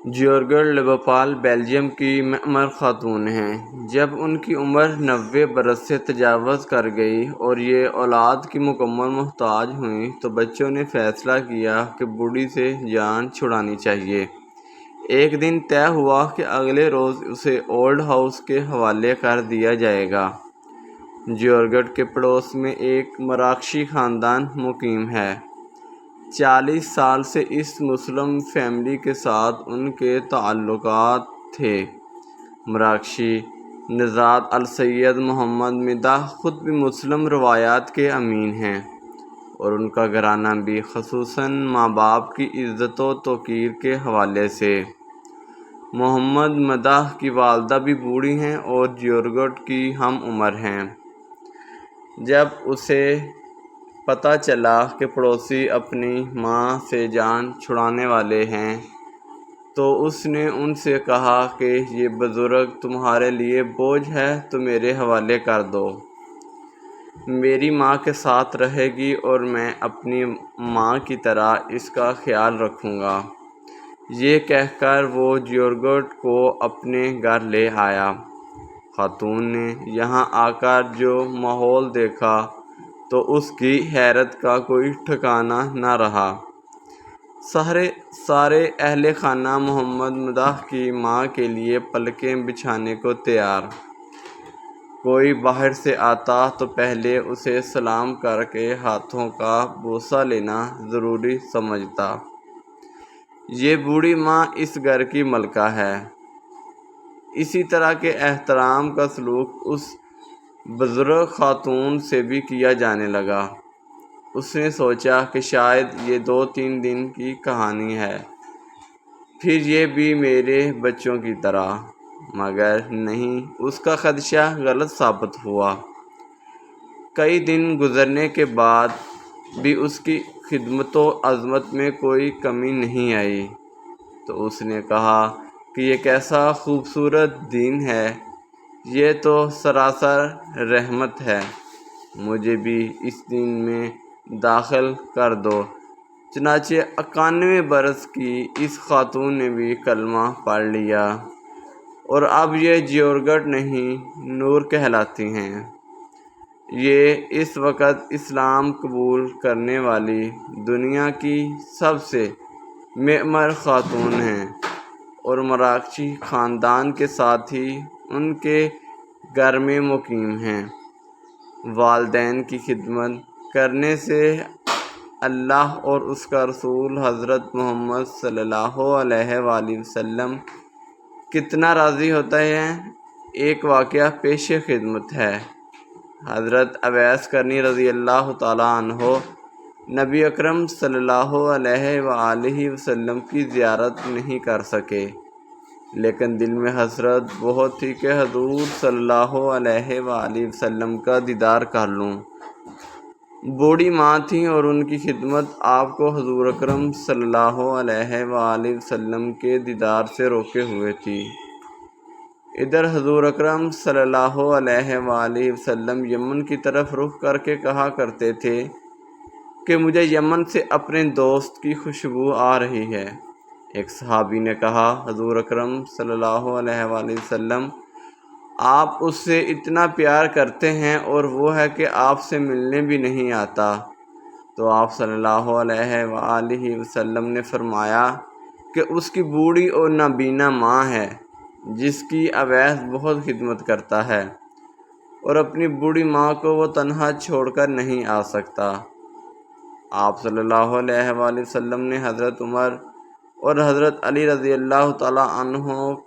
جیورگن لیوپال Belgium کی معمر خاتون ہیں۔ جب ان کی عمر 90 برس سے تجاوز کر گئی اور یہ اولاد کی مکمل محتاج ہوئیں تو بچوں نے فیصلہ کیا کہ بوڑھی سے جان چھڑانی چاہیے۔ ایک دن طے ہوا کہ اگلے روز اسے اولڈ ہاؤس کے حوالے کر دیا جائے گا۔ جیورگن کے پڑوس میں ایک مراکشی خاندان مقیم ہے۔ 40 سال سے اس مسلم فیملی کے ساتھ ان کے تعلقات تھے۔ مراکشی نژاد السید محمد مداح خود بھی مسلم روایات کے امین ہیں اور ان کا گھرانہ بھی، خصوصاً ماں باپ کی عزت و توقیر کے حوالے سے۔ محمد مداح کی والدہ بھی بوڑھی ہیں اور جیورگن کی ہم عمر ہیں۔ جب اسے پتہ چلا کہ پڑوسی اپنی ماں سے جان چھڑانے والے ہیں تو اس نے ان سے کہا کہ یہ بزرگ تمہارے لیے بوجھ ہے تو میرے حوالے کر دو۔ میری ماں کے ساتھ رہے گی اور میں اپنی ماں کی طرح اس کا خیال رکھوں گا۔ یہ کہہ کر وہ جیورگن کو اپنے گھر لے آیا۔ خاتون نے یہاں آ کر جو ماحول دیکھا تو اس کی حیرت کا کوئی ٹھکانہ نہ رہا۔ سارے اہل خانہ محمد مداح کی ماں کے لیے پلکیں بچھانے کو تیار۔ کوئی باہر سے آتا تو پہلے اسے سلام کر کے ہاتھوں کا بوسہ لینا ضروری سمجھتا۔ یہ بوڑھی ماں اس گھر کی ملکہ ہے۔ اسی طرح کے احترام کا سلوک اس بزرگ خاتون سے بھی کیا جانے لگا۔ اس نے سوچا کہ شاید یہ 2-3 دن کی کہانی ہے، پھر یہ بھی میرے بچوں کی طرح، مگر نہیں، اس کا خدشہ غلط ثابت ہوا۔ کئی دن گزرنے کے بعد بھی اس کی خدمت و عظمت میں کوئی کمی نہیں آئی تو اس نے کہا کہ یہ کیسا خوبصورت دن ہے، یہ تو سراسر رحمت ہے، مجھے بھی اس دن میں داخل کر دو۔ چنانچہ 91 برس کی اس خاتون نے بھی کلمہ پڑھ لیا اور اب یہ جیورگن نہیں، نور کہلاتی ہیں۔ یہ اس وقت اسلام قبول کرنے والی دنیا کی سب سے معمر خاتون ہیں اور مراکشی خاندان کے ساتھ ہی ان کے گھر میں مقیم ہیں۔ والدین کی خدمت کرنے سے اللہ اور اس کا رسول حضرت محمد صلی اللہ علیہ وآلہ وسلم کتنا راضی ہوتا ہے۔ ایک واقعہ پیش خدمت ہے۔ حضرت اویس کرنی رضی اللہ تعالیٰ عنہ نبی اکرم صلی اللہ علیہ وآلہ وسلم کی زیارت نہیں کر سکے، لیکن دل میں حسرت بہت تھی کہ حضور صلی اللہ علیہ وآلہ وسلم کا دیدار کر لوں۔ بوڑھی ماں تھیں اور ان کی خدمت آپ کو حضور اکرم صلی اللہ علیہ وآلہ وسلم کے دیدار سے روکے ہوئے تھی۔ ادھر حضور اکرم صلی اللہ علیہ وآلہ وسلم یمن کی طرف رخ کر کے کہا کرتے تھے کہ مجھے یمن سے اپنے دوست کی خوشبو آ رہی ہے۔ ایک صحابی نے کہا، حضور اکرم صلی اللہ علیہ وآلہ وسلم، آپ اس سے اتنا پیار کرتے ہیں اور وہ ہے کہ آپ سے ملنے بھی نہیں آتا۔ تو آپ صلی اللہ علیہ وآلہ وسلم نے فرمایا کہ اس کی بوڑھی اور نابینا ماں ہے جس کی اویس بہت خدمت کرتا ہے اور اپنی بوڑھی ماں کو وہ تنہا چھوڑ کر نہیں آ سکتا۔ آپ صلی اللہ علیہ وآلہ وسلم نے حضرت عمر اور حضرت علی رضی اللہ تعالیٰ عنہ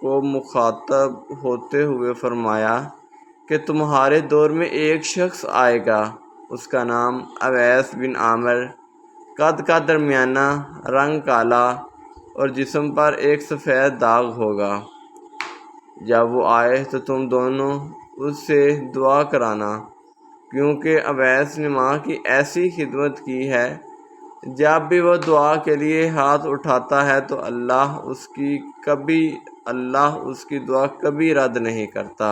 کو مخاطب ہوتے ہوئے فرمایا کہ تمہارے دور میں ایک شخص آئے گا، اس کا نام اویس بن عامر، قد کا درمیانہ، رنگ کالا اور جسم پر ایک سفید داغ ہوگا۔ جب وہ آئے تو تم دونوں اس سے دعا کرانا، کیونکہ اویس نے ماں کی ایسی خدمت کی ہے، جب بھی وہ دعا کے لیے ہاتھ اٹھاتا ہے تو اللہ اس کی دعا کبھی رد نہیں کرتا۔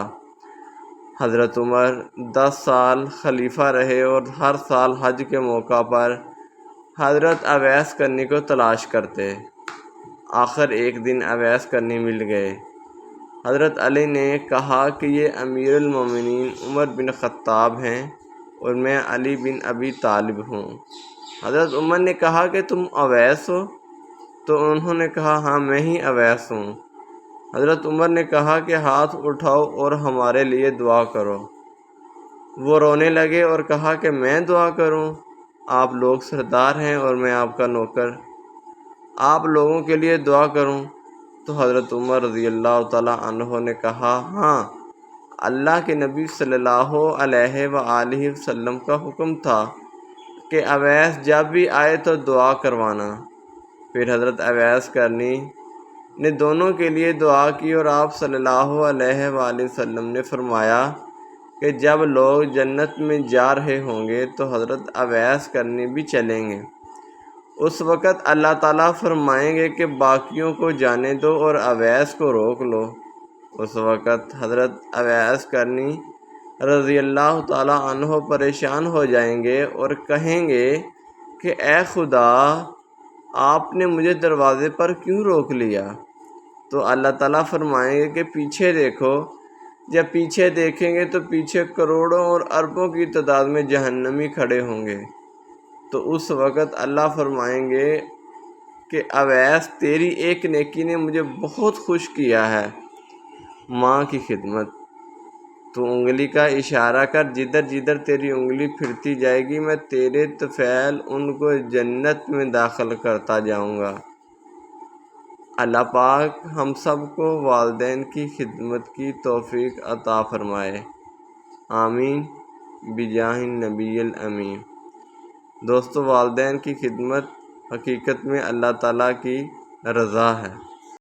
حضرت عمر 10 سال خلیفہ رہے اور ہر سال حج کے موقع پر حضرت اویس کرنی کو تلاش کرتے۔ آخر ایک دن اویس کرنی مل گئے۔ حضرت علی نے کہا کہ یہ امیر المومنین عمر بن خطاب ہیں اور میں علی بن ابی طالب ہوں۔ حضرت عمر نے کہا کہ تم اویس ہو؟ تو انہوں نے کہا ہاں میں ہی اویس ہوں۔ حضرت عمر نے کہا کہ ہاتھ اٹھاؤ اور ہمارے لیے دعا کرو۔ وہ رونے لگے اور کہا کہ میں دعا کروں؟ آپ لوگ سردار ہیں اور میں آپ کا نوکر، آپ لوگوں کے لیے دعا کروں؟ تو حضرت عمر رضی اللہ تعالیٰ عنہ نے کہا ہاں، اللہ کے نبی صلی اللہ علیہ وآلہ وسلم کا حکم تھا کہ اویس جب بھی آئے تو دعا کروانا۔ پھر حضرت اویس کرنی نے دونوں کے لیے دعا کی اور آپ صلی اللہ علیہ وآلہ وسلم نے فرمایا کہ جب لوگ جنت میں جا رہے ہوں گے تو حضرت اویس کرنی بھی چلیں گے۔ اس وقت اللہ تعالیٰ فرمائیں گے کہ باقیوں کو جانے دو اور اویس کو روک لو۔ اس وقت حضرت اویس کرنی رضی اللہ تعالیٰ عنہ پریشان ہو جائیں گے اور کہیں گے کہ اے خدا، آپ نے مجھے دروازے پر کیوں روک لیا؟ تو اللہ تعالیٰ فرمائیں گے کہ پیچھے دیکھو۔ جب پیچھے دیکھیں گے تو پیچھے کروڑوں اور اربوں کی تعداد میں جہنمی کھڑے ہوں گے۔ تو اس وقت اللہ فرمائیں گے کہ اویس تیری ایک نیکی نے مجھے بہت خوش کیا ہے۔ ماں کی خدمت، تو انگلی کا اشارہ کر، جدھر جدھر تیری انگلی پھرتی جائے گی میں تیرے طفیل ان کو جنت میں داخل کرتا جاؤں گا۔ اللہ پاک ہم سب کو والدین کی خدمت کی توفیق عطا فرمائے، آمین بجاہ النبی الامین۔ دوستو، والدین کی خدمت حقیقت میں اللہ تعالیٰ کی رضا ہے۔